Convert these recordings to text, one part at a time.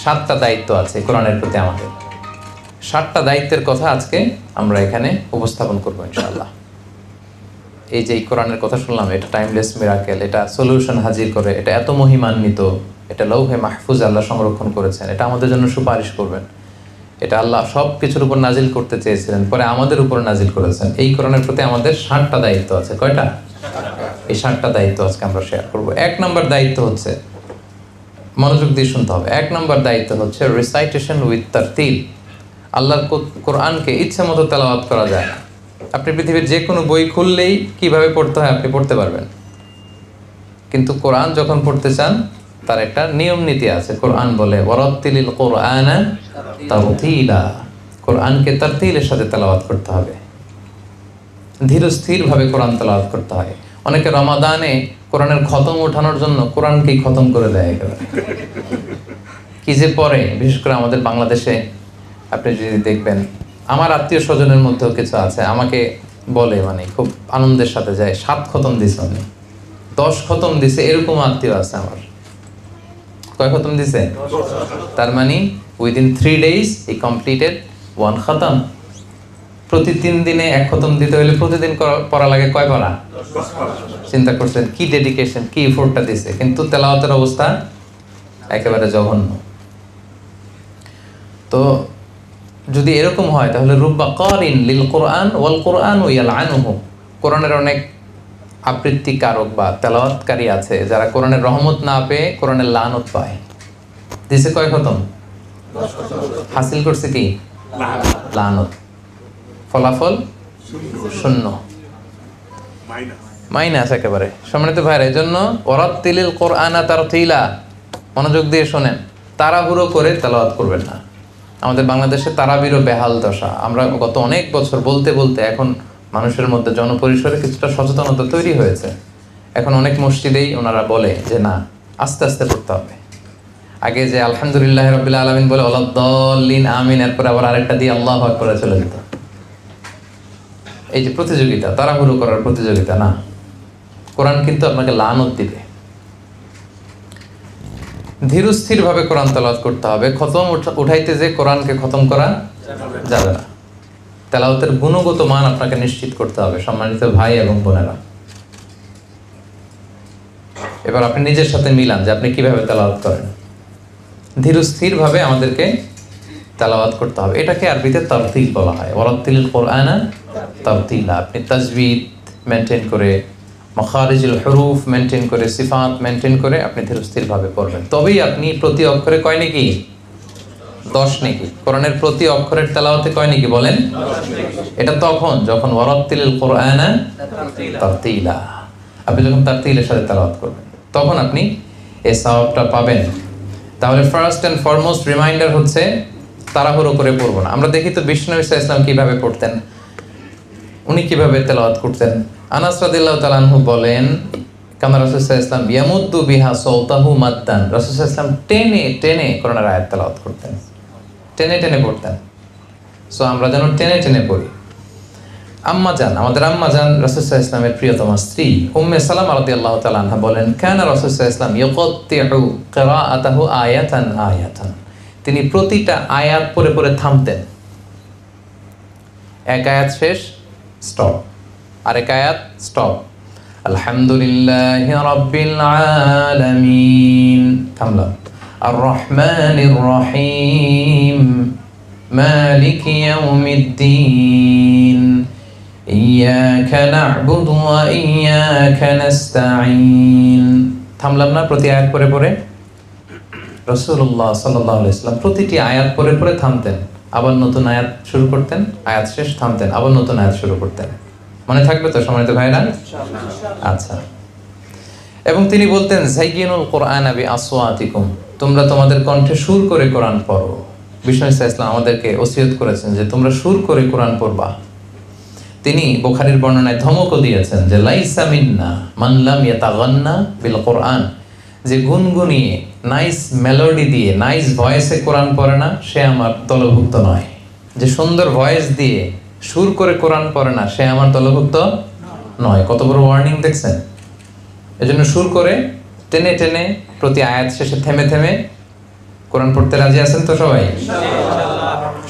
7টা দায়িত্ব আছে কোরআনের প্রতি আমাদের। 7টা দায়িত্বের কথা আজকে আমরা এখানে উপস্থাপন করবো ইনশাআল্লাহ। এই যে কোরআনের কথা শুনলাম, এটা টাইমলেস মিরাকেল, এটা সলিউশন হাজির করে, এটা এত মহিমান্বিত, এটা লৌহে মাহফুজ আল্লাহ সংরক্ষণ করেছেন, এটা আমাদের জন্য সুপারিশ করবেন, এটা আল্লাহ সব কিছুর উপর নাজিল করতে চেয়েছিলেন, পরে আমাদের উপর নাজিল করেছেন। এই কোরআনের প্রতি আমাদের 7টা দায়িত্ব আছে। কয়টা? এই 7টা দায়িত্ব আজকে আমরা শেয়ার করবো। 1 নম্বর দায়িত্ব হচ্ছে, মনোযোগ দিয়ে শুনতে হবে, 1 নম্বর দায়িত্ব হচ্ছে রিসাইটেশন উইথ তারতিল। আল্লাহর কোরআনকে ইচ্ছা মতো তেলাওয়াত করা যায় না। আপনি পৃথিবীর যে কোনো বই খুললেই কিভাবে পড়তে হয় আপনি পড়তে পারবেন, কিন্তু কোরআন যখন পড়তে চান তার একটা নিয়ম নীতি আছে। কোরআন বলে ওয়ারাত্তিলিল কোরআনা তারতিলা, কোরআনকে তারতিলের সাথে তেলাওয়াত করতে হবে, ধীর স্থিরভাবে কোরআন তেলাওয়াত করতে হয়। অনেকে রমাদানে কোরআনের খতম ওঠানোর জন্য কোরআনকেই খতম করে দেয় একেবারে, কি যে পড়ে। বিশেষ করে আমাদের বাংলাদেশে আপনি যদি দেখবেন, আমার আত্মীয় স্বজনের মধ্যেও কিছু আছে, আমাকে বলে, মানে খুব আনন্দের সাথে যায়, 7 খতম দিছে উনি, 10 খতম দিছে, এরকম আত্মীয় আছে আমার। কয় খতম দিছে? তার মানে উইদিন 3 days হি কমপ্লিটেড 1 খতম। প্রতি 3 দিনে 1 খতম দিতে হলে প্রতিদিন পড়া লাগে কয় পারা? 10 পারা। চিন্তা করছেন কি ডেডিকেশন, কি এফোর্টটা দিছে, কিন্তু তেলাওয়াতের অবস্থা একেবারে জঘন্য। তো যদি এরকম হয় তাহলে রুব্বা কারিন লিল কোরআন ওয়াল কোরআন ইয়ালআনুহু, কোরআনের অনেক আবৃত্তিকারক বা তেলাওয়াতকারী আছে যারা কোরআনের রহমত না পেয়ে কোরআনের লানত পায়। দিছে কয় খতম? হাসিল করছে কি? লানত। ফলাফল শূন্য, মাইনাস একেবারে। সম্মানিত ভাইরা, এই জন্য ওয়ারাত্তিলিল কোরআনা তারতিলা, মনোযোগ দিয়ে শোনেন, তাড়াহুড়ো করে তেলাওয়াত করবেন না। আমাদের বাংলাদেশে তারাবিরও বেহাল দশা। আমরা গত অনেক বছর বলতে বলতে এখন মানুষের মধ্যে জনপরিসরে কিছুটা সচেতনতা তৈরি হয়েছে। এখন অনেক মসজিদেই ওনারা বলে যে না, আস্তে আস্তে পড়তে হবে। আগে যে আলহামদুলিল্লাহ রাব্বিল আলামিন বলে ওয়ালাদ-দাল্লিন আমিন, এরপর আবার আরেকটা দিয়ে আল্লাহু আকবার চলে যেত। এই যে প্রতিযোগিতা, তাড়াহুড়ো করার প্রতিযোগিতা না, কোরআন কিন্তু আপনাকে লানত দিবে। ধীরস্থির ভাবে কোরআন তেলাওয়াত করতে হবে। খতম উঠাইতে যে কোরআনকে খতম করা যাবে না। তেলাওয়াতের গুণগত মান আপনাকে নিশ্চিত করতে হবে সম্মানিত ভাই এবং বোনেরা। এবার আপনি নিজের সাথে মিলান যে আপনি কিভাবে তেলাওয়াত করেন। ধীরস্থির ভাবে আমাদেরকে তেলাওয়াত করতে হবে। এটাকে আরবিতে তারতিল বলা হয়। ওয়ারাত্তিলিল কোরআনা তারতিলা। আপনি তাজবিদ মেনটেন করে, মাখারিজুল হুরুফ মেনটেন করে, সিফাত মেনটেন করে আপনি ধীরস্থিরভাবে পড়বেন, তবেই আপনি প্রতি অক্ষরে কয় নেকি? 10 নেকি। কোরআনের প্রতি অক্ষরের তেলাওয়াতে কয় নেকি বলেন? এটা তখন যখন ওয়ারাত্তিলিল কোরআনা তারতিলা, আপনি যখন তারতিলের সাথে তেলাওয়াত করবেন তখন আপনি এই সওয়াবটা পাবেন। তাহলে ফার্স্ট এন্ড ফরমোস্ট রিমাইন্ডার হচ্ছে তাড়াহুড়ো করে পড়বো না। আমরা দেখি তো বিষ্ণু সাল্লাল্লাহু আলাইহি ওয়াসাল্লাম কিভাবে পড়তেন, উনি কিভাবে তেলাওয়াত করতেন। আনাস রাদিয়াল্লাহু তাআলা আনহু বলেন, কামা রাসূল সাল্লাল্লাহু আলাইহি ওয়াসাল্লাম ইয়ামুদ্দু বিহা সাওতাহু মাদ্দান, রাসূল সাল্লাল্লাহু আলাইহি ওয়াসাল্লাম টেনে টেনে কোরআনের আয়াত তেলাওয়াত করতেন, টেনে টেনে পড়তেন। সো আমরা যেন টেনে টেনে পড়ি। আম্মা জান, আমাদের আম্মা জান রাসূল সাল্লাল্লাহু আলাইহি ওয়াসাল্লামের প্রিয়তমা স্ত্রী উম্মে সালামা রাদিয়াল্লাহু তাআলা আনহা বলেন, কানা রাসূল সাল্লাল্লাহু আলাইহি ওয়াসাল্লাম ইয়াকাত্তিউ কিরাআতাহু আয়াতান আয়াতান, তিনি প্রতিটা আয়াত পড়ে পড়ে থামতেন। এক আয়াত শেষ, স্টপ, আরেক আয়াত স্টপ। আলহামদুলিল্লাহি রাব্বিল আলামিন, থামলাম। আর রহমানির রহিম, মালিকি ইয়াউমিদ্দিন, ইয়াকা না'বুদু ওয়া ইয়াকা নাস্তাঈন, থামলাম না প্রতি আয়াত পড়ে পড়ে? রাসূলুল্লাহ সাল্লাল্লাহু আলাইহি ওয়াসাল্লাম প্রতিটি আয়াত পড়ে পড়ে থামতেন, আবার নতুন আয়াত শুরু করতেন, আয়াত শেষ, থামতেন, আবার নতুন আয়াত শুরু করতেন। মনে থাকবে তো সম্মানিত ভাইরা? আচ্ছা। এবং তিনি বলতেন, যায়্যিনুল কোরআনা বিআসওয়াতিকুম, তোমরা তোমাদের কণ্ঠে সুর করে কোরআন পড়ো। বিষ্ণু ইসলাম আমাদেরকে ওসিয়ত করেছেন যে তোমরা সুর করে কোরআন পড়বা। তিনি বুখারীর বর্ণনায় ধমকও দিয়েছেন যে লাইসা মিন্না মান লাম ইয়াতাগান্না বিল কোরআন, যে গুনগুনিয়ে নাইস মেলোডি দিয়ে নাইস ভয়েসে কোরআন পড়ে না সে আমার দলভুক্ত নয়। যে সুন্দর ভয়েস দিয়ে সুর করে কোরআন পড়ে না সে আমার দলভুক্ত নয়। কত বড় ওয়ার্নিং দেখছেন। এজন্য সুর করে টেনে টেনে প্রতি আয়াত শেষে থেমে থেমে কোরআন পড়তে রাজি আছেন তো সবাই?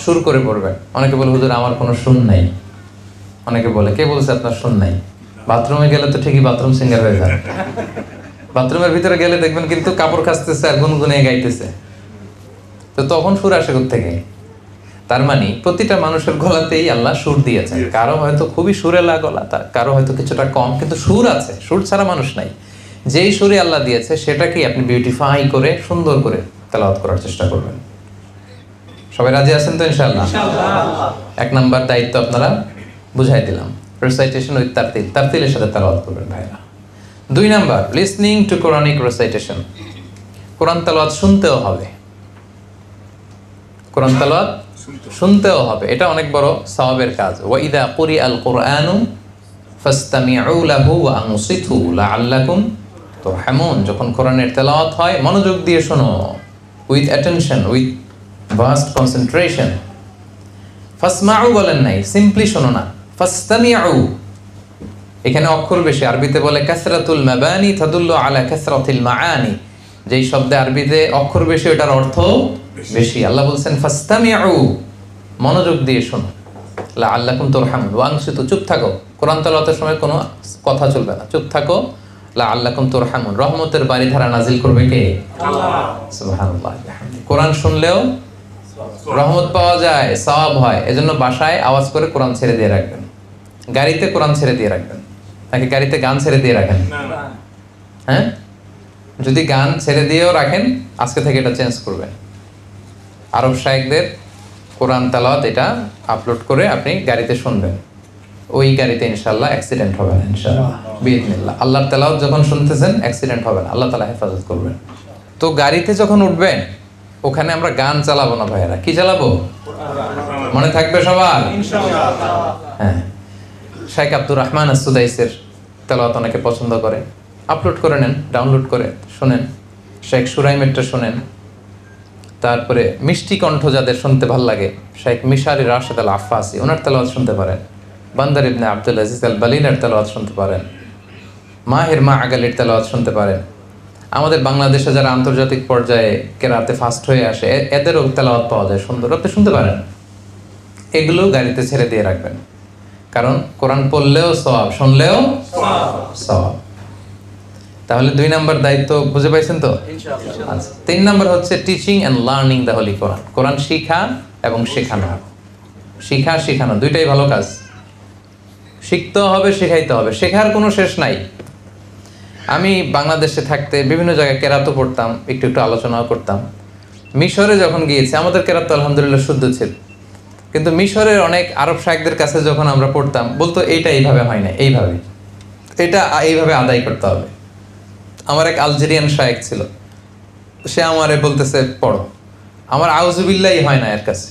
সুর করে পড়বেন। অনেকে বলে হুজুর আমার কোনো সুর নাই। অনেকে বলে, কে বলছে আপনার সুর নাই? বাথরুমে গেলে তো ঠিকই বাথরুম সিঙ্গার হয়ে যায়। বাথরুমের ভিতরে গেলে দেখবেন কিন্তু কাপড় কাচতেছে আর গুনগুনে গাইতেছে, তো তখন সুর আসে থেকে। তার মানে প্রতিটা মানুষের গলাতেই আল্লাহ সুর দিয়েছেন। কারো হয়তো খুবই সুরেলা গলা, কারো হয়তো কিছুটা কম, কিন্তু সুর আছে। সুর ছাড়া মানুষ নাই। যেই সুরে আল্লাহ দিয়েছে সেটাকেই আপনি বিউটিফাই করে সুন্দর করে তেলাওয়াত করার চেষ্টা করবেন। সবাই রাজি আছেন তো ইনশাআল্লাহ? এক নাম্বার দায়িত্ব আপনারা বুঝাই দিলাম, রেসাইটেশন উইথ তারতিল, তারতিলের সাথে তেলাওয়াত করবেন ভাইরা। 2 number, listening to Quranic recitation. Quran তেলাওয়াত শুনতেও হবে। কোরআন তেলাওয়াত শুনতেও হবে, এটা অনেক বড় সওয়াবের কাজ। ওয়া ইযা কুরিআল কুরআনু ফাসতামিউ লাহু ওয়া আনসিতু লাআল্লাকুম তুরহামুন। যখন কোরআনের তেলাওয়াত হয় মনোযোগ দিয়ে শোনো, with attention, with vast concentration. ফাসমাউ বলেন নাই, সিম্পলি শোনো না, ফাসতামিউ। এখানে অক্ষর বেশি, আরবিতে বলে কাসরাতুল মাবানি তাদুল্লু আলা কাসরাতিল মাআনি। যেই শব্দে আরবিতে অক্ষর বেশি ওটার অর্থ বেশি। আল্লাহ বলছেন ফাসতামিউ, মনোযোগ দিয়ে শোনো, লাআল্লাকুম তুরহামুন। ওয়া আনসিতু, চুপ থাকো। কোরআন তেলাওয়াতের সময় কোনো কথা চলবে না, চুপ থাকো। লাআল্লাকুম তুরহামুন, রহমতের বারিধারা নাজিল করবে কে? আল্লাহ। সুবহানাল্লাহ। কোরআন শুনলেও রহমত পাওয়া যায়, সওয়াব হয়। এজন্য বাসায় আওয়াজ করে কোরআন ছেড়ে দিয়ে রাখবেন, গাড়িতে কোরআন ছেড়ে দিয়ে রাখবেন। নাকি গাড়িতে গান ছেড়ে দিয়ে রাখেন? হ্যাঁ, যদি গান ছেড়ে দিয়েও রাখেন আজকে থেকে এটা চেঞ্জ করবেন। আরব শায়েখদের কোরআন তেলাওয়াত এটা আপলোড করে আপনি গাড়িতে শুনবেন। ওই গাড়িতে ইনশাআল্লাহ অ্যাক্সিডেন্ট হবে না ইনশাআল্লাহ বিইذনিল্লাহ। আল্লাহর তেলাওয়াত যখন শুনতেছেন অ্যাক্সিডেন্ট হবে না, আল্লাহ তাআলা হেফাজত করবেন। তো গাড়িতে যখন উঠবেন ওখানে আমরা গান চালাবো না ভাইয়েরা, কি চালাবো? মনে থাকবে সবার ইনশাআল্লাহ। হ্যাঁ, শাইখ আব্দুর রহমান আস-সুদাইসের তেলাওয়াত অনেকে পছন্দ করে, আপলোড করে নেন, ডাউনলোড করে শুনেন। শেখ সুরাইমেরটা শুনেন। তারপরে মিষ্টি কণ্ঠ যাদের শুনতে ভালো লাগে, শেখ মিশারি রাশেদ আল আফাসি, ওনার তেলাওয়াত শুনতে পারেন। বান্দার ইবনে আব্দুল আজিজ আল বালিনের তেলাওয়াত শুনতে পারেন। মাহের মা আগালির তেলাওয়াত শুনতে পারেন। আমাদের বাংলাদেশে যারা আন্তর্জাতিক পর্যায়ে কেরাতে ফাস্ট হয়ে আসে এদেরও তেলাওয়াত পাওয়া যায় সুন্দর, আপনি শুনতে পারেন। এগুলো গাড়িতে ছেড়ে দিয়ে রাখবেন, কারণ কোরআন পড়লেও সওয়াব, শুনলেও সওয়াব। তাহলে 2 নাম্বার দায়িত্ব বুঝে পাইছেন তো ইনশাআল্লাহ। আচ্ছা, 3 নাম্বার হচ্ছে teaching and learning the holy Quran. Quran শিখা এবং শেখানো। শিখা শেখানো দুইটাই ভালো কাজ। শিখতে হবে, শেখাইতে হবে, শেখার কোনো শেষ নাই। আমি বাংলাদেশে থাকতে বিভিন্ন জায়গায় কেরাতও পড়তাম, একটু একটু আলোচনাও করতাম। মিশরে যখন গিয়েছি আমাদের কেরাত তো আলহামদুলিল্লাহ শুদ্ধ ছিল, কিন্তু মিশরের অনেক আরব শায়েখদের কাছে যখন আমরা পড়তাম বলতো এইটা এইভাবে হয় না, এইভাবে, এটা এইভাবে আদায় করতে হবে। আমার এক আলজেরিয়ান শায়েখ ছিল, সে আমারে বলতেছে পড়ো, আমার আউযুবিল্লাহি হয় না এর কাছে।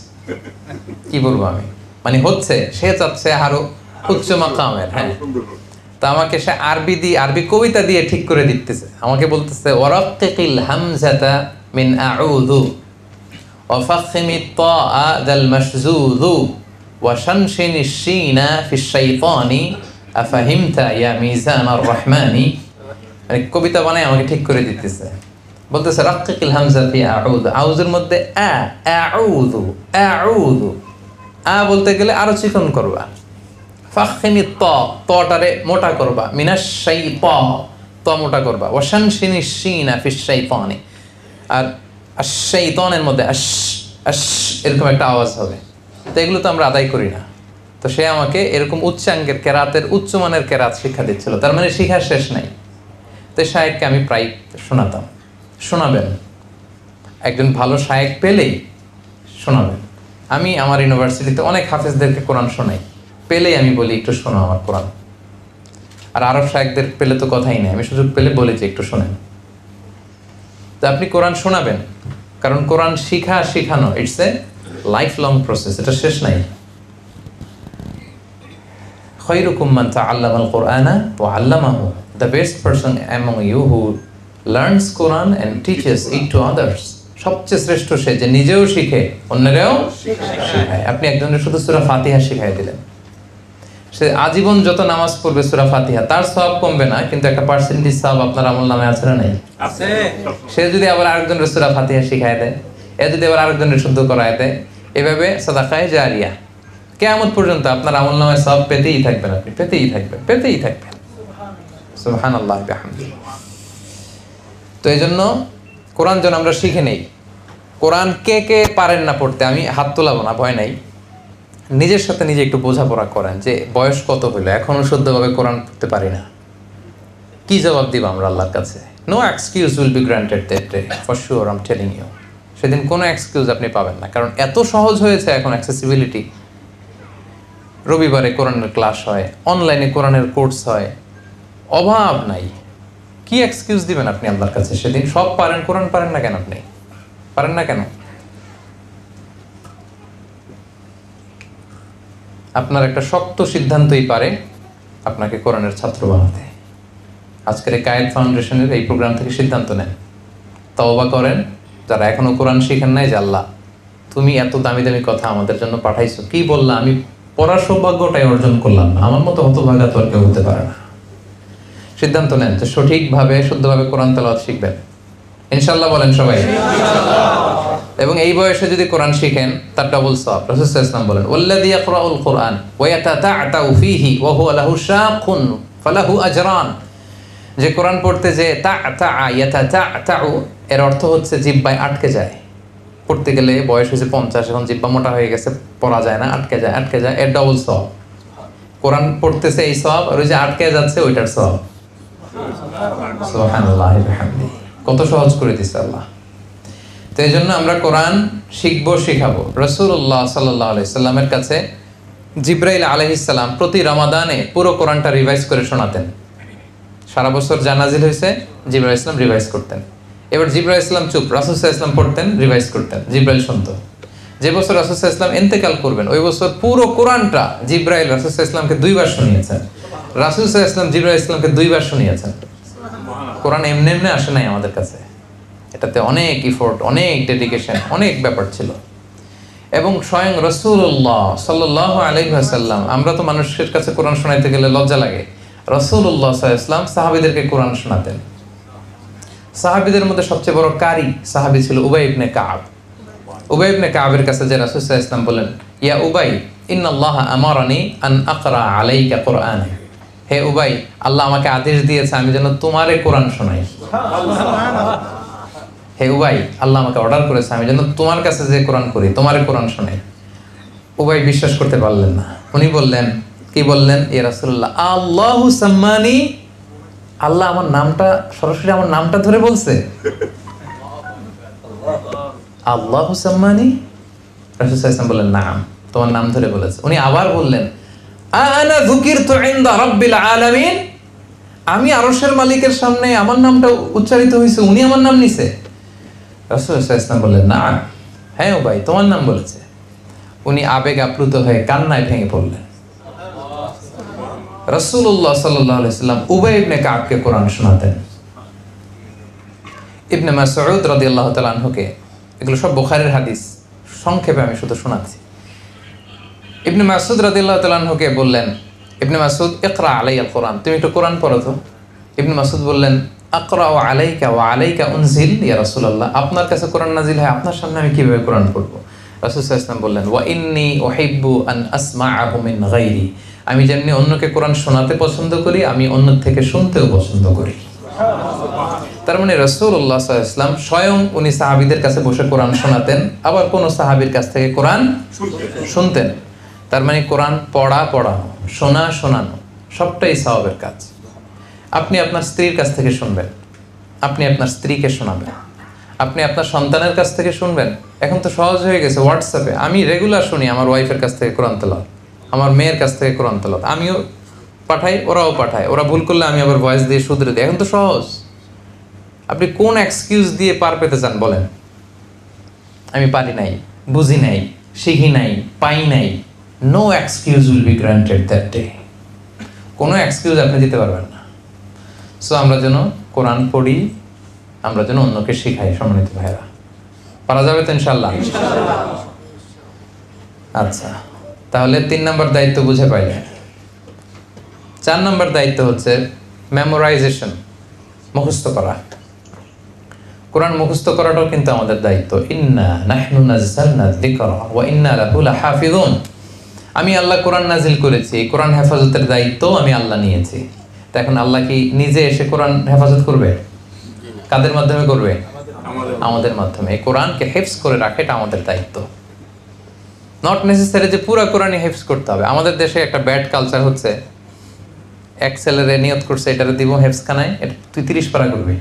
কি বলবো আমি, মানে হচ্ছে, সে চাচ্ছে আরো উচ্চ মাকামের। হ্যাঁ, তা আমাকে সে আরবি কবিতা দিয়ে ঠিক করে দিতেছে। আমাকে বলতেছে ওয়ারাক্কিল হামজাতা মিন আউযু ওয়া ফাখমিত তাআ দাল মাশযুযু ওয়া শানশিনিশ শিনা ফিশ শাইতানি আফাহিমতা ইয়া মিজানার রহমানি। মানে কবিতা বানায় আমাকে ঠিক করে দিতেছে। বলতেছে রাক্কিল হামজা ফি আউযু, আউযুর মধ্যে আউযু, আউযু আ বলতে গেলে আরো চিকন করবা। ফাখমি তটারে মোটা করবা, মিনাশ শাইতান ত মোটা করবা, ওয়া শানশিনিশ শিনা ফিশ শাইতানি, আর আশ-শাইতানের মধ্যে আশ আশ এরকম একটা আওয়াজ হবে। তো এগুলো তো আমরা আদায় করি না। তো সে আমাকে এরকম উচ্চাঙ্গের কেরাতের উচ্চমানের কেরাত শিক্ষা দিচ্ছিল। তার মানে শিক্ষার শেষ নাই। তো শায়েখকে আমি প্রায় শোনাতাম। শোনাবেন, একজন ভালো শায়েখ পেলেই শোনাবেন। আমি আমার ইউনিভার্সিটিতে অনেক হাফেজদেরকে কোরআন শোনাই, পেলেই আমি বলি একটু শোনো আমার কোরআন। আর আরব শায়েখদের পেলে তো কথাই নেই, আমি সুযোগ পেলে বলি যে একটু শোনেন। তো আপনি কোরআন শোনাবেন, কারণ কোরআন শিখানো it's a life long process, এটা শেষ নাই। খায়রুকুম মান তাআল্লামাল কুরআনা ওয়া আল্লামাহু, the best person among you who learns Quran and teaches it to others. সবচেয়ে শ্রেষ্ঠ সে যে নিজেও শিখে অন্যরাও শেখায়। আপনি একজনের শুধু সূরা ফাতিহা শিখাই দিলেন, সে আজীবন যত নামাজ পড়বে সূরা ফাতিহা, তার সওয়াব কমবে না, কিন্তু একটা পার্সেন্টেজ সওয়াব আপনার আমলনামায় আছে না নাই? আছে। সে যদি আবার আরেকজনের সূরা ফাতিহা শিখায় দেয়, এ যদি আবার আরেকজনের শুদ্ধ করায় দেয়, এভাবে সাদাকায়ে জারিয়া কিয়ামত পর্যন্ত আপনার আমলনামায় সওয়াব পেতেই থাকবেন, আপনি পেতেই থাকবেন। সুবহানাল্লাহ বিহামদিহি। তো এই জন্য কোরআন যেন আমরা শিখে নেই। কোরআন কে কে পারেন না পড়তে, আমি হাত তোলাবো না, ভয় নাই। নিজের সাথে নিজে একটু বোঝাপড়া করেন যে বয়স কত হলো, এখনো শুদ্ধভাবে কোরআন পড়তে পারি না, কি জবাব দিব আমরা আল্লাহর কাছে? No excuse will be granted that day, for sure I am telling you. সেদিন কোনো এক্সকিউজ আপনি পাবেন না, কারণ এত সহজ হয়েছে এখন অ্যাক্সেসিবিলিটি। রবিবারে কোরআনের ক্লাস হয়, অনলাইনে কোরআনের কোর্স হয়, অভাব নাই। কি এক্সকিউজ দিবেন আপনি আল্লাহর কাছে সেদিন? সব পারেন, কোরআন পারেন না কেন? আপনি পারেন না কেন? আপনার একটা শক্ত সিদ্ধান্তই পারে আপনাকে কোরআনের ছাত্র বানাতে। আজকের এই কায়েদ ফাউন্ডেশনের এই প্রোগ্রাম থেকে সিদ্ধান্ত নেন, তওবা করেন। যারা এখনো কোরআন শিখেন নাই, যে আল্লাহ তুমি এত দামি দামি কথা আমাদের জন্য পাঠাইছো, কি বললাম, আমি পড়ার সৌভাগ্যটাই অর্জন করলাম না, আমার মতো হতভাগা তো আর কেউ হতে পারে না। সিদ্ধান্ত নেন যে সঠিকভাবে শুদ্ধভাবে কোরআন তেলাওয়াত শিখবেন, ইনশাআল্লাহ বলেন সবাই। এবং এই বয়সে যদি কোরআন শিখেন তার ডাবল সওয়াব। রাসূল সাল্লাল্লাহু আলাইহি ওয়াসাল্লাম বলেন, ওয়াল্লাযী ইয়াকরাউল কুরআন ওয়া ইয়াতাতা'তাউ ফীহি ওয়া হুয়া লাহু শাকুন ফালাহু আজরান। যে কোরআন পড়তে যে ইয়াতাতা'তাউ, এর অর্থ হচ্ছে জিহ্বায় আটকে যায়। পড়তে গেলে বয়স হয়েছে 50, এখন জিহ্বা মোটা হয়ে গেছে, পড়া যায় না, আটকে যায়, এর ডাবল সওয়াব। কোরআন পড়তেছে এই সওয়াব, আর ওই যে আটকে যাচ্ছে ওইটার সওয়াব। সুবহানাল্লাহ বিহামদিহি। কত সহজ করে দিচ্ছে আল্লাহ। তো এই জন্য আমরা কোরআন শিখবো, শিখাবো। রাসূলুল্লাহ সাল্লাল্লাহু আলাইহি সাল্লামের কাছে জিবরাইল আলাইহিস সালাম প্রতি রমাদানে পুরো কোরআনটা রিভাইজ করে শোনাতেন। সারা বছর যা নাজিল হয়েছে জিবরাইল ইসলাম রিভাইজ করতেন। এবার জিবরাইল ইসলাম চুপ, রাসূল সাল্লাল্লাহু আলাইহি সাল্লাম পড়তেন, রিভাইজ করতেন, জিবরাইল শুনতো। যে বছর রাসূল সাল্লাল্লাহু আলাইহি সাল্লাম ইন্তেকাল করবেন, ওই বছর পুরো কোরআনটা জিবরাইল রাসূল সাল্লাল্লাহু আলাইহি সাল্লামকে 2 বার শুনিয়েছেন। রাসূল সাল্লাল্লাহু আলাইহি সাল্লাম জিবরাইল ইসলামকে 2 বার শুনিয়েছেন। কোরআন এমনি এমনি আসে নাই আমাদের কাছে, এটাতে অনেক ইফোর্ট, অনেক ডেডিকেশন, অনেক ব্যাপার ছিল। এবং স্বয়ং রাসূলুল্লাহ সাল্লাল্লাহু আলাইহি ওয়াসাল্লাম, আমরা তো মানুষের কাছে কোরআন শোনাইতে গেলে লজ্জা লাগে, রাসূলুল্লাহ সাল্লাল্লাহু আলাইহি ওয়াসাল্লাম সাহাবীদেরকে কোরআন শোনাতেন। সাহাবীদের মধ্যে সবচেয়ে বড় কারি সাহাবী ছিল উবাই ইবনে কাব। উবাই ইবনে কাবের কাছে যে রাসূল সাল্লাল্লাহু আলাইহি ওয়াসাল্লাম বলেন, ইয়া উবাই ইন্নাল্লাহা আমারানি আন আকরা আলাইকা কুরআন। হে উবাই, আল্লাহ আমাকে আদেশ দিয়েছে আমি যেন তোমারে কোরআন শোনাই। হে উবাই, আল্লাহ আমাকে অর্ডার করেছে আমি যেন তোমার কাছে যে কোরআন করি, তোমারে কোরআন শোনাই। উবাই বিশ্বাস করতে পারলেন না। উনি বললেন, কি বললেন? ইয়া রাসূলুল্লাহ, আল্লাহু সাম্মানি, আল্লাহ আমার নামটা, সরাসরি আমার নামটা ধরে বলছে। আল্লাহু সাম্মানি? রাসূল সাল্লাল্লাহু আলাইহি ওয়াসাল্লাম বললেন, নাম, তোমার নাম ধরে বলেছে। উনি আবার বললেন, আনা যুকিরতু ইনদা রাব্বিল আলামিন, আমি আরশের মালিকের সামনে আমার নামটা উচ্চারিত হয়েছে, উনি আমার নাম নিছে। রাসূল সাল্লাল্লাহু আলাইহি ওয়াসাল্লাম বললেন, না, হ্যাঁ ও ভাই, তোমার নাম বলেছে। উনি আবেগ আপ্লুত হয়ে কান্নায় ভেঙে পড়লেন। রাসূলুল্লাহ সাল্লাল্লাহু আলাইহি ওয়াসাল্লাম উবাই ইবনে কাবকে কোরআন শোনাতেন। ইবনে মাসউদ রাদিয়াল্লাহু তাআলা আনহুকে, এগুলো সব বুখারীর হাদিস, সংক্ষেপে আমি শুধু শোনাচ্ছি। ইবনে মাসউদ রাদিয়াল্লাহু তাআলা আনহুকে বললেন, ইবনে মাসউদ ইকরা আলাইয়াল কোরআন, তুমি একটু কোরআন পড়ো তো। ইবনে মাসউদ বললেন, আকরাউ আলাইকা ওয়া আলাইকা উনজিল ইয়া রাসূলুল্লাহ, আপনার কাছে কোরআন নাজিল হয়, আপনার সামনে আমি কিভাবে কোরআন পড়ব? রাসূল সাল্লাল্লাহু আলাইহি ওয়াসাল্লাম বললেন, ওয়া ইন্নী উহিব্বু আন আসমাআহু মিন গায়রি, আমি যেমনি অন্যকে কোরআন শোনাতে পছন্দ করি, আমি অন্য থেকে শুনতেও পছন্দ করি। তার মানে রাসূলুল্লাহ সাল্লাল্লাহু আলাইহি ওয়াসাল্লাম স্বয়ং উনি সাহাবীদের কাছে বসে কোরআন শোনাতেন, আবার কোন সাহাবীর কাছ থেকে কোরআন শুনতেন। তার মানে কোরআন পড়া, পড়ানো, শোনা, শোনানো সবটাই সওয়াবের কাজ। আপনি আপনার স্ত্রীর কাছ থেকে শুনবেন, আপনি আপনার স্ত্রীকে শোনাবেন, আপনি আপনার সন্তানের কাছ থেকে শুনবেন। এখন তো সহজ হয়ে গেছে, হোয়াটসঅ্যাপে আমি রেগুলার শুনি আমার ওয়াইফের কাছ থেকে কোরআন তেলাওয়াত, আমার মেয়ের কাছ থেকে কোরআন তেলাওয়াত, আমিও পাঠাই, ওরাও পাঠায়, ওরা ভুল করলে আমি আবার ভয়েস দিয়ে শুধরে দিই। এখন তো সহজ। আপনি কোন এক্সকিউজ দিয়ে পার পেতে চান বলেন? আমি পারি নাই, বুঝি নাই, শিখি নাই, পাই নাই। No excuse will be granted that day. কোনো এক্সকিউজ আপনি দিতে পারবেন না। সো আমরা যেন কোরআন পড়ি, আমরা যেন অন্যকে শিখাই। সম্মানিত ভাইরা, পারা যাবে তো ইনশাআল্লাহ? আচ্ছা, তাহলে 3 নম্বর দায়িত্ব বুঝে পাইলেন। 4 নম্বর দায়িত্ব হচ্ছে মেমোরাইজেশন, মুখস্থ করা। কোরআন মুখস্থ করাটাও কিন্তু আমাদের দায়িত্ব। ইন্না নাহনু নাযালনা যিকরা ওয়া ইন্না লাহু লাহাফিজুন। আমি আল্লাহ কোরআন নাজিল করেছি, কোরআন হেফাজতের দায়িত্ব আমি আল্লাহ নিয়েছি। তো এখন আল্লাহ কি নিজে এসে কোরআন হেফাজত করবে? কাদের মাধ্যমে করবে? আমাদের মাধ্যমে। এই কোরআনকে হেফজ করে রাখা এটা আমাদের দায়িত্ব। নট নেসেসারি যে পুরো কোরআনই হেফজ করতে হবে। আমাদের দেশে একটা ব্যাড কালচার হচ্ছে, এক ছেলেরে নিয়ত করছে এটারে দিব হেফজখানায়, এটা তুই 30 পারা করবি,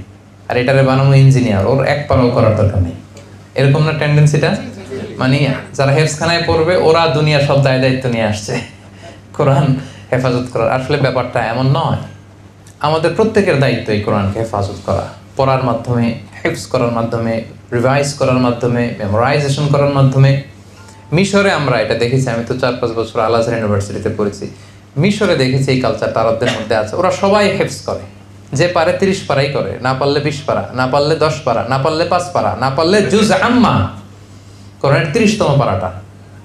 আর এটারে বানানো ইঞ্জিনিয়ার, ওর 1 পারাও করার দরকার নেই। এরকম না টেন্ডেন্সিটা? মানে যারা হেফজখানায় পড়বে ওরা দুনিয়ার সব দায় দায়িত্ব নিয়ে আসছে কোরআন হেফাজত করার। আসলে ব্যাপারটা এমন নয়। আমাদের প্রত্যেকের দায়িত্ব এই কোরআনকে হেফাজত করা, পড়ার মাধ্যমে, হেফজ করার মাধ্যমে, রিভাইজ করার মাধ্যমে, মেমোরাইজেশন করার মাধ্যমে। মিশরে আমরা এটা দেখেছি, আমি তো 4-5 বছর আল আজহার ইউনিভার্সিটিতে পড়েছি। মিশরে দেখেছি এই কালচারটা আরবদের মধ্যে আছে। ওরা সবাই হেফজ করে, যে পারে 30 পারাই করে, না পারলে 20 পারা, না পারলে 10 পারা, না পারলে 5 পারা, না পারলে জুজ আম্মা কোরআনের 30তম পারাটা,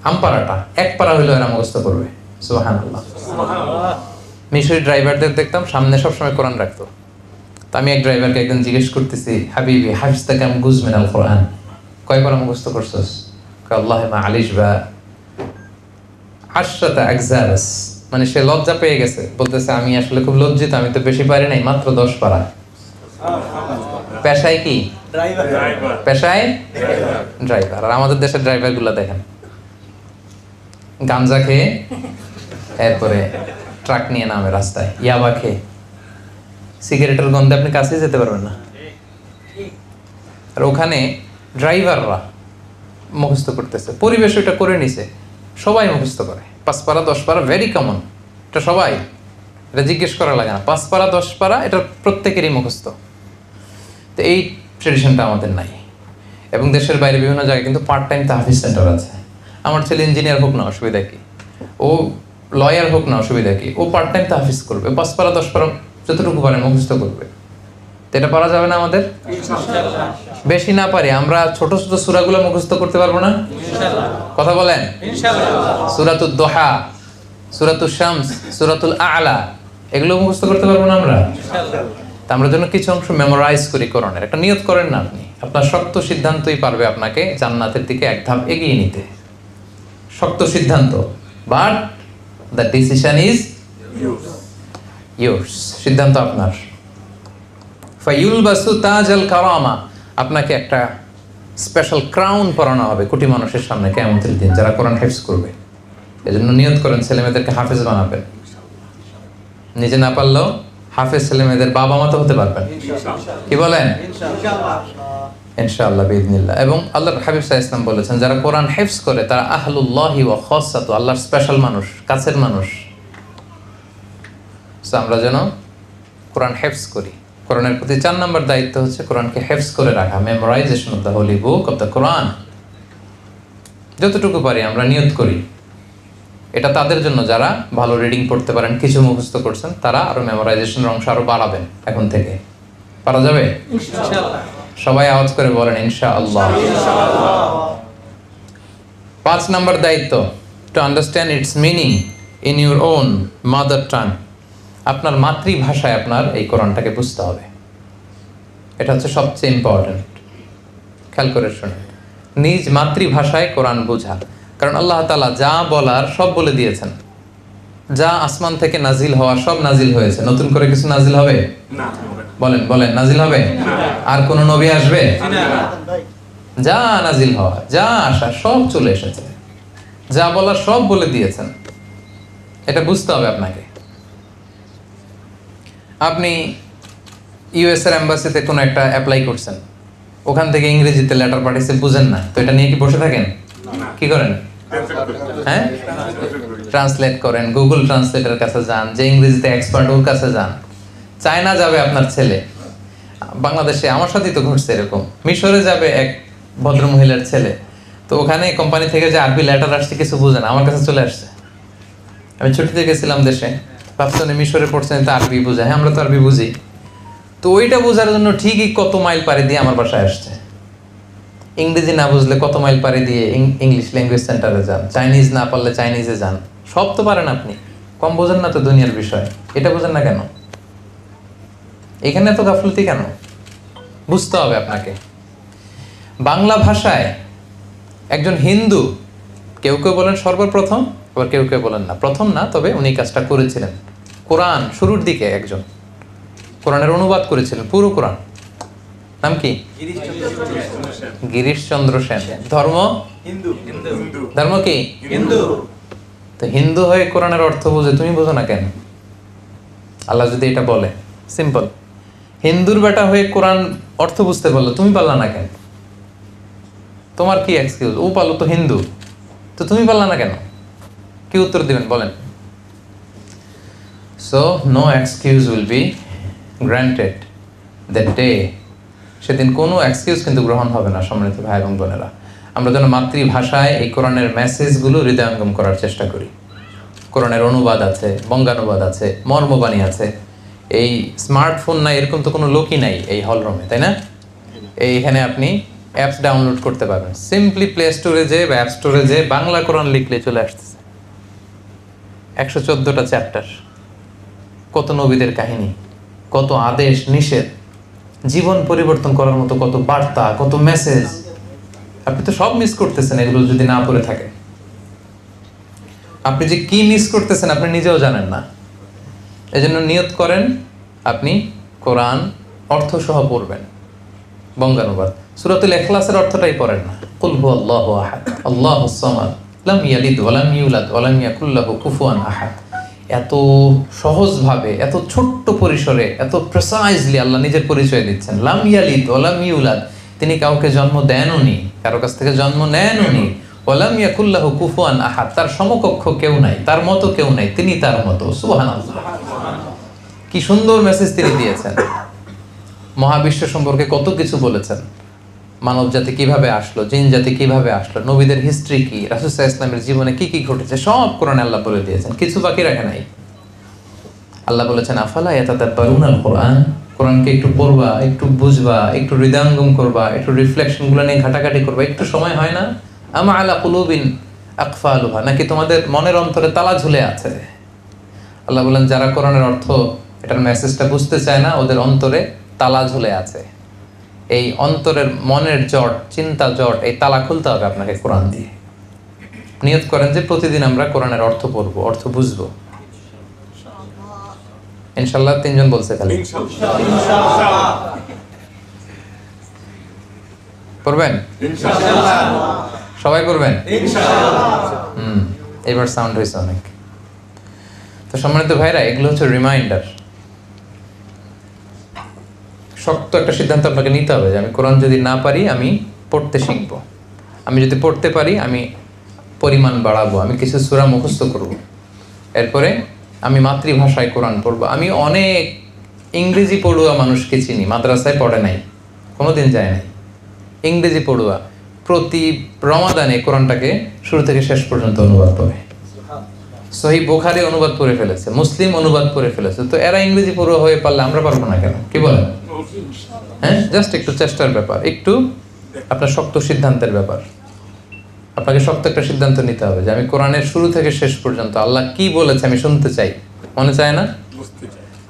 আমপারাটা 1 পারা হইলেও এরা মুখস্থ করবে। সুবহানাল্লাহ। মিশরি ড্রাইভারদের দেখতাম সামনে সবসময় কোরআন রাখতো। তো আমি এক ড্রাইভারকে একদিন জিজ্ঞেস করতেছি, হাবিবি হাফিজতা কাম গুজ মিনাল কোরআন, কয় পারা মুখস্থ করছস? আল্লাহ মা আলিশ বা 10 আকজারাস। মানে সে লজ্জা পেয়ে গেছে, বলতেছে আমি আসলে খুব লজ্জিত, আমি তো বেশি পারি নাই, মাত্র 10 পারা। পেশায় কি? পেশায় ড্রাইভার। আর আমাদের দেশের ড্রাইভার গুলা দেখেন, গাঞ্জা খেয়ে এরপরে ট্রাক নিয়ে নামে রাস্তায়, ইয়াবা খেয়ে, সিগারেটের গন্ধে আপনি কাছেই যেতে পারবেন না। আর ওখানে ড্রাইভাররা মুখস্থ করতেছে, পরিবেশ ওইটা করে নিছে, সবাই মুখস্থ করে। 5 পারা 10 পারা ভেরি কমন, এটা সবাই, এটা জিজ্ঞেস করা লাগে না। 5 পারা 10 পারা এটা প্রত্যেকেরই মুখস্থ। তো এই ট্রেডিশনটা আমাদের নাই। এবং দেশের বাইরে বিভিন্ন জায়গায় কিন্তু পার্ট টাইম তাহফিজ সেন্টার আছে। আমার ছেলে ইঞ্জিনিয়ার হোক না অসুবিধা কি, ও লয়ার হোক না অসুবিধা কি, ও পার্ট টাইম তাহফিজ করবে, 5 পারা 10 পারা যতটুকু পারে মুখস্থ করবে। তো এটা পারা যাবে না আমাদের? বেশি না পারি, আমরা ছোট ছোট সূরাগুলো মুখস্থ করতে পারবো না? কথা বলেন। সূরাতুদ দোহা, সূরাতুশ শামস, সূরাতুল আ'লা, এগুলো মুখস্থ করতে পারবো না আমরা? তা আমরা যেন কিছু অংশ মেমোরাইজ করি কোরআনের। একটা নিয়ত করেন না আপনি, আপনার শক্ত সিদ্ধান্তই পারবে আপনাকে জান্নাতের দিকে 1 ধাপ এগিয়ে নিতে। শক্ত সিদ্ধান্ত, but the decision is yours. সিদ্ধান্ত আপনার। ফায়ুলবাসু তাজাল কারামা, আপনাকে একটা স্পেশাল ক্রাউন পরানো হবে কোটি মানুষের সামনে কিয়ামতের দিন, যারা কোরআন হেফজ করবে। এজন্য নিয়ত করেন ছেলেমেয়েদেরকে হাফেজ বানাবেন। নিজে না পারলেও হাফেজ ছেলেমেয়েদের বাবা মা তো হতে পারবেন। কি বলেন? ইনশাআল্লাহ বিইذنিল্লাহ। এবং আল্লাহর হাবিব সাল্লাল্লাহু আলাইহি ওয়াসাল্লাম বলেছেন, যারা কোরআন হেফজ করে তারা আহলুল্লাহি ওয়া খাসাতু, আল্লাহর স্পেশাল মানুষ, কাছের মানুষ। সো আমরা যেন কোরআন হেফজ করি। কোরআনের প্রতি 4 নম্বর দায়িত্ব হচ্ছে কোরআনকে হেফজ করে রাখা, memorization of the holy book of the Quran. যতটুকু পারি আমরা নিয়ত করি। এটা তাদের জন্য যারা ভালো রিডিং পড়তে পারেন, কিছু মুখস্থ করছেন, তারা আরো মেমোরাইজেশনের অংশ আরো বাড়াবেন এখন থেকে। পারা যাবে ইনশাআল্লাহ। সবাই আওয়াজ করে বলেন ইনশাআল্লাহ। 5 নম্বর দায়িত্ব, to understand its meaning in your own mother tongue. আপনার মাতৃভাষায় আপনার এই কোরআনটাকে বুঝতে হবে। এটা হচ্ছে সবচেয়ে ইম্পর্টেন্ট। খেয়াল করে শুনুন, নিজ মাতৃভাষায় কোরআন বোঝা। কারণ আল্লাহ তাআলা যা বলার সব বলে দিয়েছেন। যা আসমান থেকে নাজিল হওয়া সব নাজিল হয়েছে, নতুন করে কিছু নাজিল হবে না? বলেন বলেন, নাজিল হবে? আর কোন নবী আসবে? যা নাজিল হওয়া, যা আসা সব চলে এসেছে, যা বলার সব বলে দিয়েছেন। এটা বুঝতে হবে আপনাকে। আপনি ইউএস এর এম্বাসিতে কোনো একটা অ্যাপ্লাই করছেন, ওখান থেকে ইংরেজিতে লেটার পাঠিয়েছে, বুঝেন না, তো এটা নিয়ে কি বসে থাকেন? কি করেন? হ্যাঁ, ট্রান্সলেট করেন, গুগল ট্রান্সলেটের কাছে যান, যে ইংরেজিতে এক্সপার্ট ওর কাছে যান। চায়না যাবে আপনার ছেলে, বাংলাদেশে আমার সাথেই তো ঘটছে এরকম। মিশরে যাবে এক ভদ্রমহিলার ছেলে, তো ওখানে কোম্পানি থেকে যে আরবি লেটার আসছে কিছু বুঝে না, আমার কাছে চলে আসছে। আমি ছুটিতে গেছিলাম দেশে, ভাবছি উনি মিশরে পড়ছেন, তো আরবি বুঝে। হ্যাঁ, আমরা তো আরবি বুঝি। তো ওইটা বোঝার জন্য ঠিকই কত মাইল পাড়ি দিয়ে আমার বাসায় আসছে। ইংরেজি না বুঝলে কত মাইল পাড়ি দিয়ে ইংলিশ ল্যাঙ্গুয়েজ সেন্টারে যান, চাইনিজ না পারলে চাইনিজে যান। সব তো পারেন আপনি, কম বোঝেন না তো দুনিয়ার বিষয়। এটা বোঝেন না কেন? এখানে এত গাফলতি কেন? বুঝতে হবে আপনাকে। বাংলা ভাষায় একজন হিন্দু, কেউ কেউ বলেন সর্বপ্রথম, আবার কেউ কেউ বলেন না প্রথম না, তবে উনি কাজটা করেছিলেন। কোরআন শুরুর দিকে একজন কোরআনের অনুবাদ করেছিলেন, পুরো কোরআন। নাম কি? গিরিশচন্দ্র সেন। ধর্ম হিন্দু। ধর্ম কি? হিন্দু। তো হিন্দু হয়ে কোরআনের অর্থ বোঝে, তুমি বোঝো না কেন? আল্লাহ যদি এটা বলে, সিম্পল, হিন্দুর বেটা হয়ে কোরআন অর্থ বুঝতে পারলো, তুমি পারলা না কেন? তোমার কি এক্সকিউজ? ও পারলো তো হিন্দু, তো তুমি পারলা না কেন? কি উত্তর দিবেন বলেন? So no excuse will be granted that day. সেদিন কোনো এক্সকিউজ কিন্তু গ্রহণ হবে না। সম্মানিত ভাই এবং বোনেরা, আমরা যেন মাতৃভাষায় এই কোরআনের মেসেজগুলো হৃদয়ঙ্গম করার চেষ্টা করি। কোরআনের অনুবাদ আছে, বঙ্গানুবাদ আছে, মর্মবাণী আছে। এই স্মার্টফোন নাই এরকম তো কোনো লোকই নাই এই হলরুমে, তাই না? এইখানে আপনি অ্যাপস ডাউনলোড করতে পারবেন। সিম্পলি প্লে স্টোরে যে বা অ্যাপ স্টোরে যে বাংলা কোরআন লিখলে চলে আসতেছে। 114টা চ্যাপ্টার, কত নবীদের কাহিনী, কত আদেশ নিষেধ, জীবন পরিবর্তন করার মতো কত বার্তা, কত মেসেজ। আপনি তো সব মিস করতেছেন এগুলো যদি না পড়ে থাকে। আপনি যে কি মিস করতেছেন আপনি নিজেও জানেন না। এজন্য নিয়ত করেন আপনি কোরআন অর্থসহ পড়বেন, বঙ্গানুবাদ। সূরাতুল ইখলাসের অর্থটাই পড়েন না, কুল হুয়াল্লাহু আহাদ আল্লাহুস সামাদ লাম ইয়ালিদ ওয়া লাম ইউলাদ ওয়া লাম ইয়াকুল লাহু কুফুয়ান আহাদ। এত সহজভাবে, এত ছোট্ট পরিসরে, এত প্রিসাইজলি আল্লাহ নিজের পরিচয় দিচ্ছেন। লাম ইয়ালিদ ওয়া লাম ইউলাদ, তিনি কাউকে জন্ম দেনওনি, কারো কাছ থেকে জন্ম নেনওনি। ওয়া লাম ইয়াকুল লাহু কুফুয়ান আহাদ, তার সমকক্ষ কেউ নাই, তার মতো কেউ নাই, তিনি তার মতো। সুবহানাল্লাহ, কি সুন্দর মেসেজ তিনি দিয়েছেন। মহাবিশ্ব সম্পর্কে কত কিছু বলেছেন, মানব জাতি কিভাবে আসলো, জিন জাতি কিভাবে আসলো, নবীদের হিস্ট্রি কি, রাসূল সাল্লাল্লাহু আলাইহি ওয়াসাল্লামের জীবনে কি কি ঘটেছে, সব কোরআনে আল্লাহ বলে দিয়েছেন, কিছু বাকি রাখে নাই। আল্লাহ বলেছেন আফালা ইয়াতাদাব্বারুনাল কোরআন, কোরআনকে একটু পড়বা, একটু বুঝবা, একটু হৃদয়ঙ্গম করবা, একটু রিফ্লেকশনগুলো নিয়ে ঘাটাঘাটি করবা, একটু সময় হয় না? আম আলা কুলুবিন আকফালুহা, নাকি তোমাদের মনের অন্তরে তালা ঝুলে আছে? আল্লাহ বলেন যারা কোরআনের অর্থ, এটার মেসেজটা বুঝতে চায় না, ওদের অন্তরে তালা ঝুলে আছে। এই অন্তরের মনের জট, চিন্তা জট, এই তালা খুলতে হবে আপনাকে কোরআন দিয়ে। নিয়ত করেন যে প্রতিদিন আমরা কোরআনের অর্থ পড়বো, অর্থ বুঝবো। ইনশাল্লাহ। 3 জন বলছে খালি পড়বেন, সবাই পড়বেন। এবার সাউন্ড হয়েছে অনেক। তো সম্মানিত ভাইরা, এগুলো হচ্ছে রিমাইন্ডার। শক্ত একটা সিদ্ধান্ত আপনাকে নিতে হবে যে আমি কোরআন যদি না পারি আমি পড়তে শিখব, আমি যদি পড়তে পারি আমি পরিমাণ বাড়াবো, আমি কিছু সূরা মুখস্থ করব, এরপরে আমি মাতৃভাষায় কোরআন পড়বো। আমি অনেক ইংরেজি পড়ুয়া মানুষকে চিনি, মাদ্রাসায় পড়ে নাই, কোনোদিন যায় নাই, ইংরেজি পড়ুয়া প্রতি রমাদানে কোরআনটাকে শুরু থেকে শেষ পর্যন্ত অনুবাদ পড়ে। সহিহ বুখারী অনুবাদ পড়ে ফেলেছে, মুসলিম অনুবাদ পড়ে ফেলেছে। তো এরা ইংরেজি পড়ুয়া হয়ে পারলে আমরা পারবো না কেন? কি বলেন? হ্যাঁ, জাস্ট একটু চেষ্টার ব্যাপার, একটু আপনার শক্ত সিদ্ধান্তের ব্যাপার। আপনাকে শক্ত একটা সিদ্ধান্ত নিতে হবে যে আমি কোরআনের শুরু থেকে শেষ পর্যন্ত আল্লাহ কি বলেছে আমি শুনতে চাই। মনে চায় না?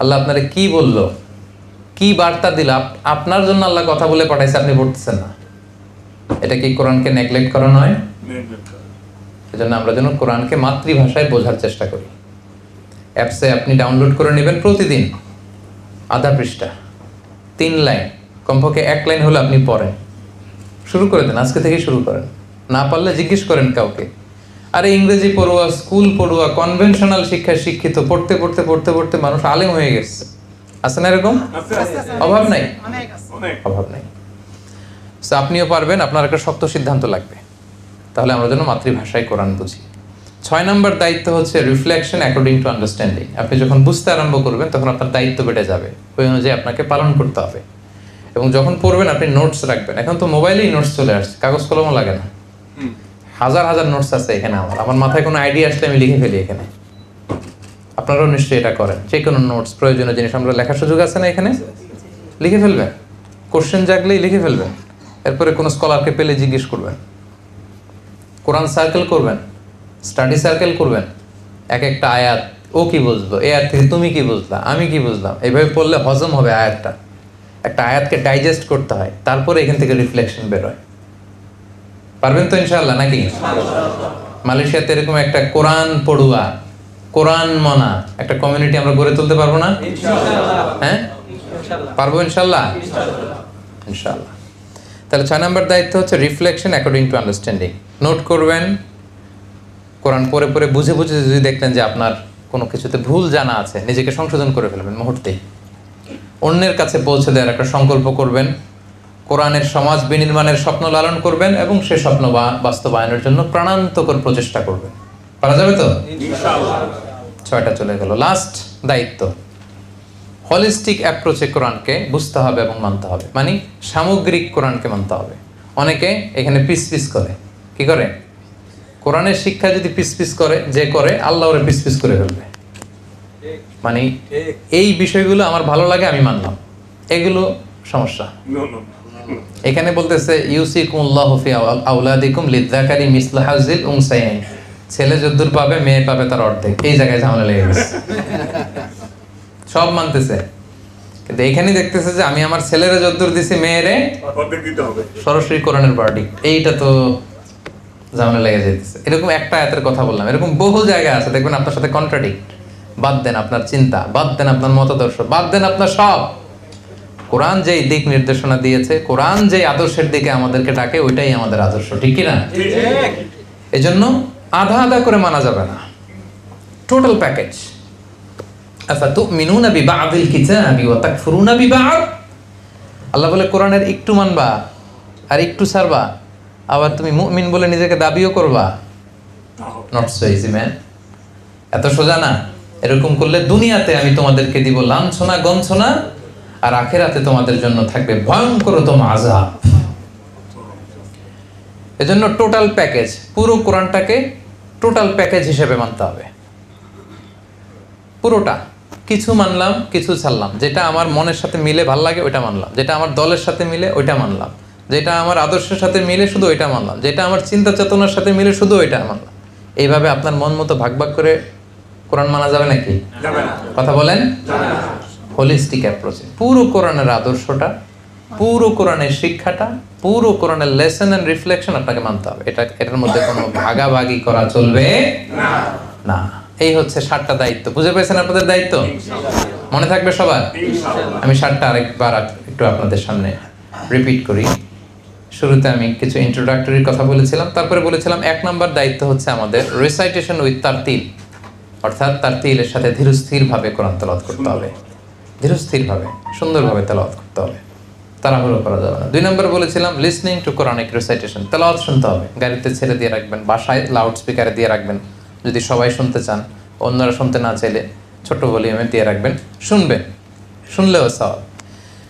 আল্লাহ আপনারে কি বললো, কি বার্তা দিল, আপনার জন্য আল্লাহ কথা বলে পাঠাইছে, আপনি পড়তেছেন না। এটা কি কোরআনকে নেগলেক্ট করা নয়? এজন্য আমরা যেন কোরআনকে মাতৃভাষায় বোঝার চেষ্টা করি। অ্যাপসে আপনি ডাউনলোড করে নেবেন, প্রতিদিন আধা পৃষ্ঠা, 3 লাইন, কমপক্ষে 1 লাইন হলে আপনি পড়েন, শুরু করে দেন, আজকে থেকে শুরু করেন। না পারলে জিজ্ঞেস করেন কাউকে। আরে ইংরেজি পড়ুয়া, স্কুল পড়ুয়া, কনভেনশনাল শিক্ষায় শিক্ষিত, পড়তে পড়তে পড়তে পড়তে মানুষ আলেম হয়ে গেছে। আছে না এরকম? অভাব নাই, অভাব নাই। আপনিও পারবেন, আপনার একটা শক্ত সিদ্ধান্ত লাগবে। তাহলে আমরা যেন মাতৃভাষায় কোরআন বুঝি। 6 নম্বর দায়িত্ব হচ্ছে রিফ্লেকশন অ্যাকর্ডিং টু আন্ডারস্ট্যান্ডিং। আপনি যখন বুঝতে আরম্ভ করবেন তখন আপনার দায়িত্ব বেড়ে যাবে, ওই অনুযায়ী আপনাকে পালন করতে হবে। এবং যখন পড়বেন আপনি নোটস রাখবেন। এখন তো মোবাইলেই নোটস চলে আসছে, কাগজ কলমও লাগে না, হাজার হাজার নোটস আছে এখানে। আমার মাথায় কোনো আইডিয়া আসলে আমি লিখে ফেলি এখানে। আপনারাও নিশ্চয়ই এটা করেন, যে কোনো নোটস, প্রয়োজনীয় জিনিস আমরা লেখার সুযোগ আছে না, এখানে লিখে ফেলবেন। কোশ্চেন জাগলেই লিখে ফেলবেন, এরপরে কোনো স্কলারকে পেলে জিজ্ঞেস করবেন। কোরআন সার্কেল করবেন, স্টাডি সার্কেল করবেন। এক একটা আয়াত ও কি বুঝলো, এই আয়াত থেকে তুমি কি বুঝলা, আমি কি বুঝলাম, এইভাবে পড়লে হজম হবে আয়াতটা। একটা আয়াতকে ডাইজেস্ট করতে হয়, তারপরে এখান থেকে রিফ্লেকশন বেরোয়। পারবেন তো ইনশাআল্লাহ নাকি? মালয়েশিয়াতে এরকম একটা কোরআন পড়ুয়া, কোরআন মনা একটা কমিউনিটি আমরা গড়ে তুলতে পারবো না? হ্যাঁ, পারবো ইনশাআল্লাহ। ইনশাআল্লাহ। তাহলে 6 নম্বর দায়িত্ব হচ্ছে reflection according to understanding. Note করবেন, কোরআন পড়ে পড়ে বুঝে বুঝে যদি দেখলেন যে আপনার কোনো কিছুতে ভুল জানা আছে, নিজেকে সংশোধন করে ফেলবেন মুহূর্তেই। অন্যের কাছে পৌঁছে দেওয়ার একটা সংকল্প করবেন, কোরআনের সমাজ বিনির্মাণের স্বপ্ন লালন করবেন এবং সে স্বপ্ন বাস্তবায়নের জন্য প্রাণান্তকর প্রচেষ্টা করবেন। পারা যাবে তো ইনশাআল্লাহ। 6টা চলে গেল। লাস্ট দায়িত্ব, হলিস্টিক অ্যাপ্রোচে কোরআনকে বুঝতে হবে এবং মানতে হবে, মানে সামগ্রিক কোরআনকে মানতে হবে। অনেকে এখানে পিস পিস করে, কি করে? কোরআনের শিক্ষা যদি পিস পিস করে, যে করে আল্লাহ ওরে পিস পিস করে ফেলবে। মানে এই বিষয়গুলো আমার ভালো লাগে আমি মানলাম, এগুলো সমস্যা। এখানে বলতেছে ইউসিকুমুল্লাহু ফি আওলাদিকুম লিযযাকারি মিসলু হাযিল উনসায়াইন, ছেলে যদ্দুর পাবে মেয়ে পাবে তার অর্ধেক। এই জায়গায় ঝামেলা লেগে গেছে। সব মানতেছে, কিন্তু এখানে দেখতেছে যে আমি আমার ছেলেরে যদ্দুর দিছি মেয়েরে অর্ধেক দিতে হবে, সরাসরি কোরআনের ভার্ডিক্ট। এইটা তো ঝামেলা লেগে যাইতেছে। এরকম একটা আয়াতের কথা বললাম, এরকম বহু জায়গা আছে দেখবেন আপনার সাথে কন্ট্রাডিক্ট। বাদ দেন আপনার চিন্তা, বাদ দেন আপনার মতাদর্শ, বাদ দেন আপনার সব। কোরআন যেই দিক নির্দেশনা দিয়েছে, কোরআন যেই আদর্শের দিকে আমাদেরকে ডাকে, ওইটাই আমাদের আদর্শ, ঠিক কি না? এজন্য আধা আধা করে মানা যাবে না, টোটাল প্যাকেজ। আফাতুমিনুনা বিবা'দিল কিতাবি ওয়া তাকফুরুনা বিবা'দ। আল্লাহ বলে কোরআনের একটু মানবা আর একটু ছাড়বা, আবার তুমি মুমিন বলে নিজেকে দাবিও করবা। নট সো ইজি ম্যান, এত সোজা না। এরকম করলে দুনিয়াতে আমি তোমাদেরকে দিব লাঞ্ছনা গঞ্ছনা, আর আখিরাতে তোমাদের জন্য থাকবে ভয়ঙ্করতম আযাব। এজন্য টোটাল প্যাকেজ, পুরো কোরআনটাকে টোটাল প্যাকেজ হিসেবে মানতে হবে, পুরোটা। কিছু মানলাম, কিছু ছাড়লাম। যেটা আমার মনের সাথে মিলে ভাল লাগে ওইটা মানলাম, যেটা আমার দলের সাথে মিলে ওইটা মানলাম, যেটা আমার আদর্শের সাথে মিলে শুধু ওইটা মানলাম, যেটা আমার চিন্তা চেতনার সাথে মিলে শুধু ওইটা মানলাম। এইভাবে আপনার মন মতো ভাগ ভাগ করে কোরআন মানা যাবে নাকি? কথা বলেন। হোলিস্টিক অ্যাপ্রোচে পুরো কোরআনের আদর্শটা, পুরো কোরআনের শিক্ষাটা, পুরো কোরআনের লেসন এন্ড রিফ্লেকশন আপনাকে মানতে হবে। এটার মধ্যে কোনো ভাগাভাগি করা চলবে না। এই হচ্ছে 7টা দায়িত্ব। বুঝে পেয়েছেন আপনাদের দায়িত্ব? মনে থাকবে সবার? আমি 7টা আরেকবার একটু আপনাদের সামনে রিপিট করি। শুরুতে আমি কিছু ইন্ট্রোডাক্টরি কথা বলেছিলাম, তারপরে বলেছিলাম 1 নম্বর দায়িত্ব হচ্ছে আমাদের রিসাইটেশন উইথ তারতিল, অর্থাৎ তারতিলের সাথে ধীরস্থিরভাবে কোরআন তেলাওয়াত করতে হবে, ধীরস্থিরভাবে সুন্দরভাবে তেলাওয়াত করতে হবে, তাড়াহুড়ো করা যাবে না। 2 নম্বর বলেছিলাম লিসনিং টু কোরআনিক রিসাইটেশন, তেলাওয়াত শুনতে হবে, গাড়িতে ছেড়ে দিয়ে রাখবেন, বাসায় লাউড স্পিকারে দিয়ে রাখবেন, যদি সবাই শুনতে চান, অন্যরা শুনতে না চাইলে ছোট ভলিউমে দিয়ে রাখবেন, শুনবেন, শুনলেও সওয়াব।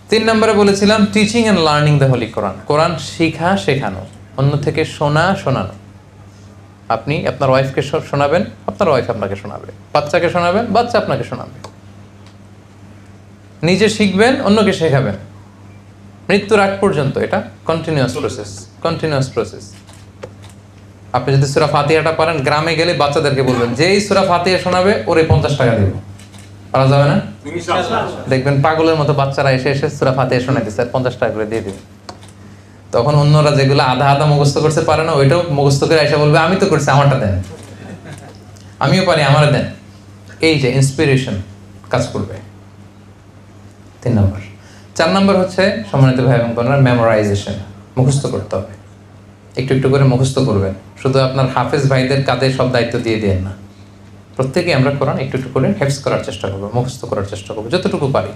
3 নম্বরে বলেছিলাম teaching and learning the holy Quran, Quran শিখা শেখানো, অন্য থেকে শোনানো। আপনি আপনার ওয়াইফকে শোনাবেন, আপনার ওয়াইফ আপনাকে শোনাবে, বাচ্চাকে শোনাবেন, বাচ্চা আপনাকে শোনাবে। নিজে শিখবেন, অন্যকে শেখাবেন, মৃত্যুর আগ পর্যন্ত। এটা কন্টিনিউয়াস প্রসেস। আপনি যদি সূরা ফাতিহাটা পারেন, গ্রামে গেলে বাচ্চাদেরকে বলবেন যেই সূরা ফাতিহা শোনাবে ওরে 50 টাকা দিব। পারা যাবে না? দেখবেন পাগলের মতো বাচ্চারা এসে সূরা ফাতিহা শোনাইতেছে, 50 টাকা করে দিয়ে দিবে। তখন অন্যরা যেগুলো আধা আধা মুখস্থ করতে পারে না, ওইটাও মুখস্থ করে এসে বলবে আমি তো করছি, আমারটা দেন, আমিও পারি, আমারে দেন। এই যে ইন্সপিরেশন কাজ করবে। 3 নম্বর। 4 নম্বর হচ্ছে সম্মানিত ভাই এবং বোনেরা মেমোরাইজেশন, মুখস্থ করতে হবে। একটু একটু করে মুখস্থ করবেন, শুধু আপনার হাফেজ ভাইদের কাঁধে সব দায়িত্ব দিয়ে দেন না। প্রত্যেকে আমরা কোরআন একটু একটু করে হেফজ করার চেষ্টা করবো, মুখস্থ করার চেষ্টা করবো যতটুকু পারি।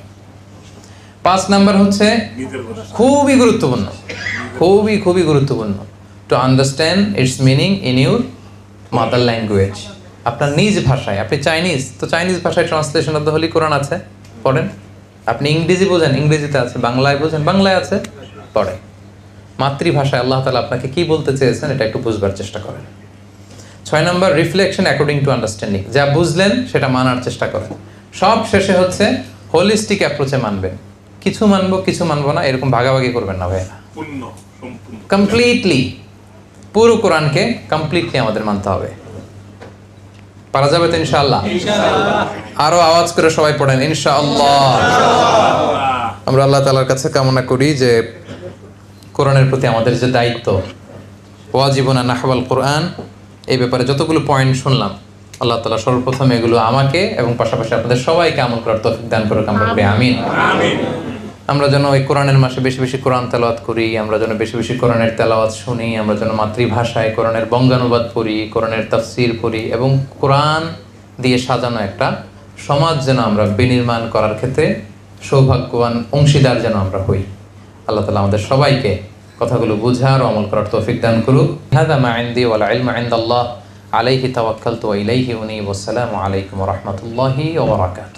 5 নম্বর হচ্ছে খুবই গুরুত্বপূর্ণ, to understand its meaning in your mother language, আপনার নিজ ভাষায়। আপনি চাইনিজ, তো চাইনিজ ভাষায় ট্রান্সলেশন অফ দ্য হোলি কোরআন আছে, পড়েন। আপনি ইংরেজি বোঝেন, ইংরেজিতে আছে। বাংলায় বোঝেন, বাংলায় আছে, পড়েন। মাতৃভাষায় আল্লাহ তাআলা আপনাকে কি বলতে চেয়েছেন এটা একটু বুঝবার চেষ্টা করেন। 6 নম্বর রিফ্লেকশন অ্যাকর্ডিং টু আন্ডারস্ট্যান্ডিং, যা বুঝলেন সেটা মানার চেষ্টা করেন। সব শেষে হচ্ছে হোলিস্টিক অ্যাপ্রোচে মানবেন, কিছু মানবো কিছু মানবো না এরকম ভাগাভাগি করবেন না ভাইয়া। কমপ্লিটলি পুরো কোরআনকে কমপ্লিটলি আমাদের মানতে হবে। পারা যাবে তো ইনশাআল্লাহ? আরো আওয়াজ করে সবাই পড়েন ইনশাআল্লাহ। আমরা আল্লাহ তাআলার কাছে কামনা করি যে কোরআনের প্রতি আমাদের যে দায়িত্ব, ওয়াজিবুনা নাহওয়াল কোরআন, এই ব্যাপারে যতগুলো পয়েন্ট শুনলাম, আল্লাহ তাআলা সর্বপ্রথম এগুলো আমাকে এবং পাশাপাশি আপনাদের সবাইকে আমল করার তৌফিক দান করুক, আমরা করি আমিন। আমরা যেন এই কোরআনের মাসে বেশি বেশি কোরআন তেলাওয়াত করি, আমরা যেন বেশি বেশি কোরআনের তেলাওয়াত শুনি, আমরা যেন মাতৃভাষায় কোরআনের বঙ্গানুবাদ পড়ি, কোরআনের তাফসির পড়ি, এবং কোরআন দিয়ে সাজানো একটা সমাজ যেন আমরা বিনির্মাণ করার ক্ষেত্রে সৌভাগ্যবান অংশীদার যেন আমরা হই। আল্লাহ তাআলা আমাদের সবাইকে কথাগুলো বুঝার ও আমল করার তৌফিক দান করুক। হাযা মা ইনদি ওয়াল ইলমু ইনদাল্লাহ আলাইহি তাওয়াক্কালতু ওয়া ইলাইহি উনীব। আসসালামু আলাইকুম ওয়া রাহমাতুল্লাহি ওয়া বারাকাতুহু।